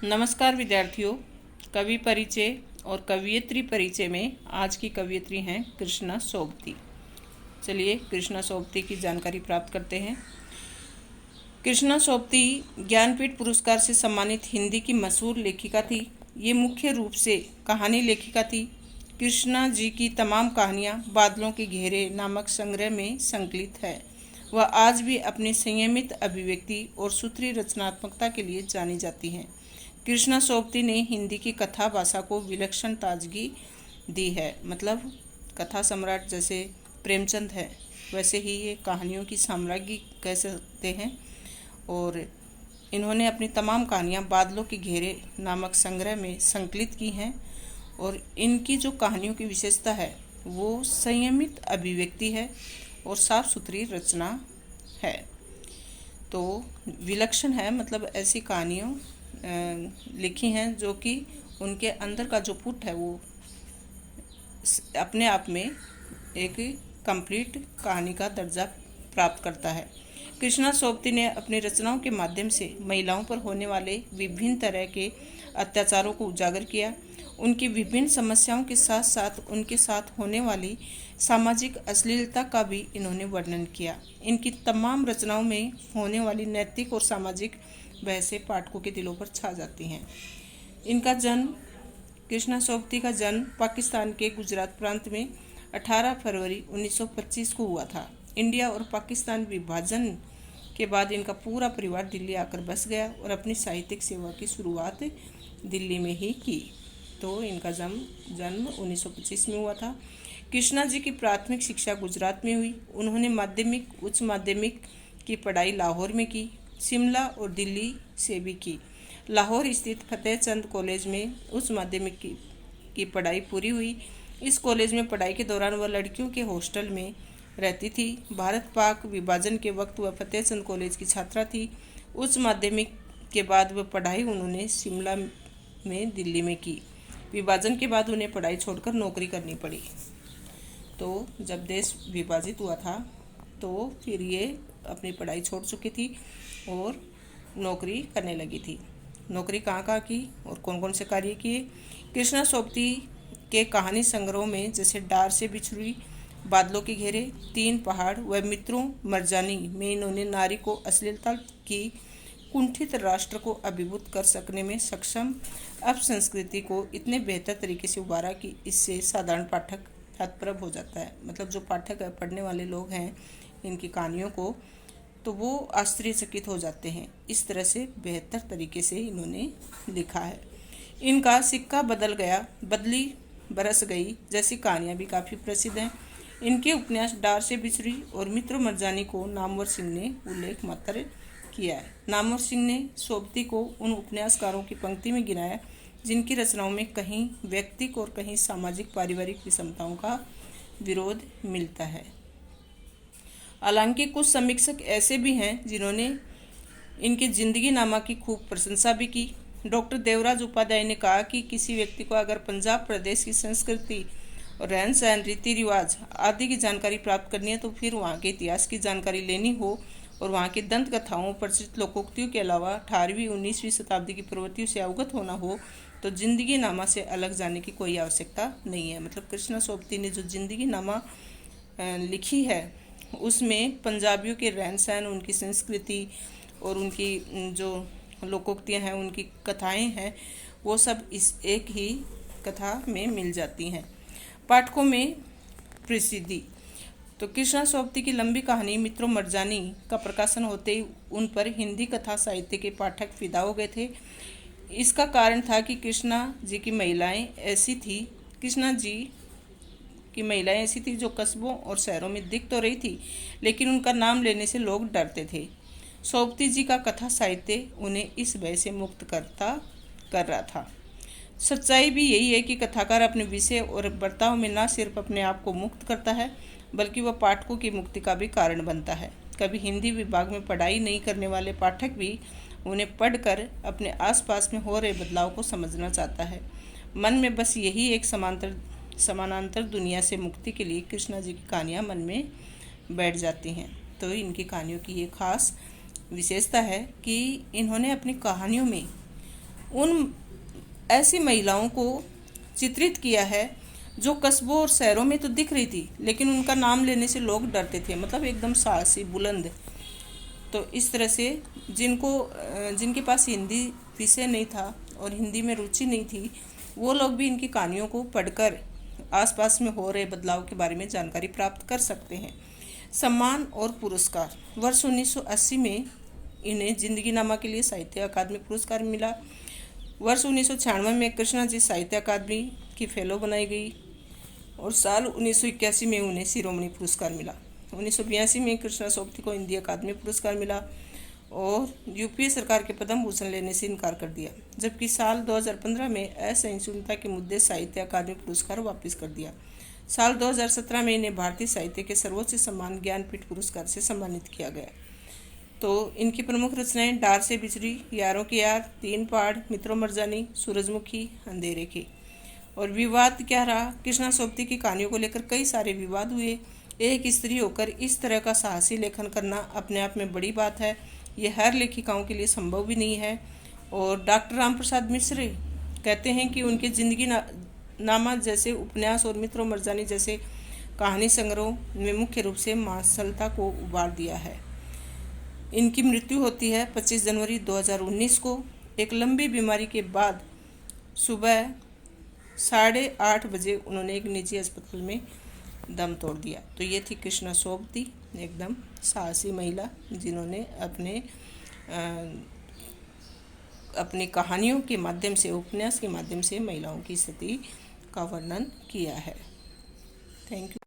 नमस्कार विद्यार्थियों। कवि परिचय और कवयित्री परिचय में आज की कवयित्री हैं कृष्णा सोबती। चलिए कृष्णा सोबती की जानकारी प्राप्त करते हैं। कृष्णा सोबती ज्ञानपीठ पुरस्कार से सम्मानित हिंदी की मशहूर लेखिका थी। ये मुख्य रूप से कहानी लेखिका थी। कृष्णा जी की तमाम कहानियाँ बादलों के घेरे नामक संग्रह में संकलित है। वह आज भी अपनी संयमित अभिव्यक्ति और सूत्री रचनात्मकता के लिए जानी जाती हैं। कृष्णा सोबती ने हिंदी की कथा भाषा को विलक्षण ताजगी दी है। मतलब कथा सम्राट जैसे प्रेमचंद है, वैसे ही ये कहानियों की साम्राज्ञी कह सकते हैं। और इन्होंने अपनी तमाम कहानियाँ बादलों के घेरे नामक संग्रह में संकलित की हैं। और इनकी जो कहानियों की विशेषता है वो संयमित अभिव्यक्ति है और साफ सुथरी रचना है। तो विलक्षण है, मतलब ऐसी कहानियों लिखी हैं जो कि उनके अंदर का जो पुट है वो अपने आप में एक कंप्लीट कहानी का दर्जा प्राप्त करता है। कृष्णा सोबती ने अपनी रचनाओं के माध्यम से महिलाओं पर होने वाले विभिन्न तरह के अत्याचारों को उजागर किया। उनकी विभिन्न समस्याओं के साथ साथ उनके साथ होने वाली सामाजिक अश्लीलता का भी इन्होंने वर्णन किया। इनकी तमाम रचनाओं में होने वाली नैतिक और सामाजिक बहसें पाठकों के दिलों पर छा जाती हैं। इनका जन्म कृष्णा सोबती का जन्म पाकिस्तान के गुजरात प्रांत में 18 फरवरी 1925 को हुआ था। इंडिया और पाकिस्तान विभाजन के बाद इनका पूरा परिवार दिल्ली आकर बस गया और अपनी साहित्यिक सेवा की शुरुआत दिल्ली में ही की। तो इनका जन्म 1925 में हुआ था। कृष्णा जी की प्राथमिक शिक्षा गुजरात में हुई। उन्होंने माध्यमिक, उच्च माध्यमिक की पढ़ाई लाहौर में की, शिमला और दिल्ली से भी की। लाहौर स्थित फतेहचंद कॉलेज में उच्च माध्यमिक की पढ़ाई पूरी हुई। इस कॉलेज में पढ़ाई के दौरान वह लड़कियों के हॉस्टल में रहती थी। भारत पाक विभाजन के वक्त वह फतेहचंद कॉलेज की छात्रा थी। उच्च माध्यमिक के बाद वह पढ़ाई उन्होंने शिमला में दिल्ली में की। विभाजन के बाद उन्हें पढ़ाई छोड़कर नौकरी करनी पड़ी। तो जब देश विभाजित हुआ था तो फिर ये अपनी पढ़ाई छोड़ चुकी थी और नौकरी करने लगी थी। नौकरी कहाँ की और कौन कौन से कार्य किए? कृष्णा सोबती के कहानी संग्रहों में जैसे डार से बिछड़ी, बादलों के घेरे, तीन पहाड़ व मित्रों मरजानी में इन्होंने नारी को अश्लीलता की कुंठित राष्ट्र को अभिभूत कर सकने में सक्षम अपसंस्कृति को इतने बेहतर तरीके से उभारा कि इससे साधारण पाठक हतप्रभ हो जाता है। मतलब जो पाठक पढ़ने वाले लोग हैं इनकी कहानियों को, तो वो आश्चर्यचकित हो जाते हैं। इस तरह से बेहतर तरीके से इन्होंने लिखा है। इनका सिक्का बदल गया, बदली बरस गई जैसी कहानियाँ भी काफ़ी प्रसिद्ध हैं। इनके उपन्यास डार से बिछड़ी और मित्र मरजानी को नामवर सिंह ने उल्लेख मात्र किया है। नामवर सिंह ने सोबती को उन उपन्यासकारों की पंक्ति में गिनाया जिनकी रचनाओं में कहीं व्यक्तिक और कहीं सामाजिक पारिवारिक विषमताओं का विरोध मिलता है। हालांकि कुछ समीक्षक ऐसे भी हैं जिन्होंने इनकी जिंदगी नामा की खूब प्रशंसा भी की। डॉक्टर देवराज उपाध्याय ने कहा कि किसी व्यक्ति को अगर पंजाब प्रदेश की संस्कृति और रहन सहन, रीति रिवाज आदि की जानकारी प्राप्त करनी है तो फिर वहाँ के इतिहास की जानकारी लेनी हो और वहाँ की दंत कथाओं, प्रचलित लोकोक्तियों के अलावा 18वीं-19वीं शताब्दी की प्रवृत्तियों से अवगत होना हो तो जिंदगी नामा से अलग जाने की कोई आवश्यकता नहीं है। मतलब कृष्णा सोबती ने जो जिंदगी नामा लिखी है उसमें पंजाबियों के रहन सहन, उनकी संस्कृति और उनकी जो लोकोक्तियाँ हैं, उनकी कथाएं हैं, वो सब इस एक ही कथा में मिल जाती हैं। पाठकों में प्रसिद्धि। तो कृष्णा सोबती की लंबी कहानी मित्रों मरजानी का प्रकाशन होते ही उन पर हिंदी कथा साहित्य के पाठक फिदा हो गए थे। इसका कारण था कि कृष्णा जी की महिलाएं ऐसी थी जो कस्बों और शहरों में दिख तो रही थी, लेकिन उनका नाम लेने से लोग डरते थे। सोबती जी का कथा साहित्य उन्हें इस भय से मुक्त कर रहा था। सच्चाई भी यही है कि कथाकार अपने विषय और बर्ताव में न सिर्फ अपने आप को मुक्त करता है बल्कि वह पाठकों की मुक्ति का भी कारण बनता है। कभी हिंदी विभाग में पढ़ाई नहीं करने वाले पाठक भी उन्हें पढ़कर अपने आसपास में हो रहे बदलाव को समझना चाहता है। मन में बस यही एक समानांतर दुनिया से मुक्ति के लिए कृष्णा जी की कहानियाँ मन में बैठ जाती हैं। तो इनकी कहानियों की ये खास विशेषता है कि इन्होंने अपनी कहानियों में उन ऐसी महिलाओं को चित्रित किया है जो कस्बों और शहरों में तो दिख रही थी, लेकिन उनका नाम लेने से लोग डरते थे, मतलब एकदम साहसी बुलंद। तो इस तरह से जिनके पास हिंदी विषय नहीं था और हिंदी में रुचि नहीं थी, वो लोग भी इनकी कहानियों को पढ़कर आसपास में हो रहे बदलाव के बारे में जानकारी प्राप्त कर सकते हैं। सम्मान और पुरस्कार। वर्ष 1980 में इन्हें जिंदगीनामा के लिए साहित्य अकादमी पुरस्कार मिला। वर्ष 1996 में कृष्णा जी साहित्य अकादमी की फेलो बनाई गई और साल 1981 में उन्हें शिरोमणि पुरस्कार मिला। 1982 में कृष्णा सोबती को हिंदी अकादमी पुरस्कार मिला और यूपीए सरकार के पद्म भूषण लेने से इनकार कर दिया, जबकि साल 2015 में असहिष्णुता के मुद्दे साहित्य अकादमी पुरस्कार वापस कर दिया। साल 2017 में इन्हें भारतीय साहित्य के सर्वोच्च सम्मान ज्ञानपीठ पुरस्कार से सम्मानित किया गया। तो इनकी प्रमुख रचनाएं डार से बिछड़ी, यारों की यार, तीन पहाड़, मित्रों मरजानी, सूरजमुखी, अंधेरे की। और विवाद क्या रहा? कृष्णा सोबती की कहानियों को लेकर कई सारे विवाद हुए। एक स्त्री होकर इस तरह का साहसी लेखन करना अपने आप में बड़ी बात है, ये हर लेखिकाओं के लिए संभव भी नहीं है। और डॉक्टर राम प्रसाद मिश्र कहते हैं कि उनके जिंदगी नामा जैसे उपन्यास और मित्रों मरजानी जैसे कहानी संग्रह में मुख्य रूप से मार्शलता को उबार दिया है। इनकी मृत्यु होती है 25 जनवरी 2019 को, एक लंबी बीमारी के बाद। सुबह 8:30 बजे उन्होंने एक निजी अस्पताल में दम तोड़ दिया। तो ये थी कृष्णा सोबती, एकदम साहसी महिला, जिन्होंने अपनी कहानियों के माध्यम से, उपन्यास के माध्यम से महिलाओं की स्थिति का वर्णन किया है। Thank you.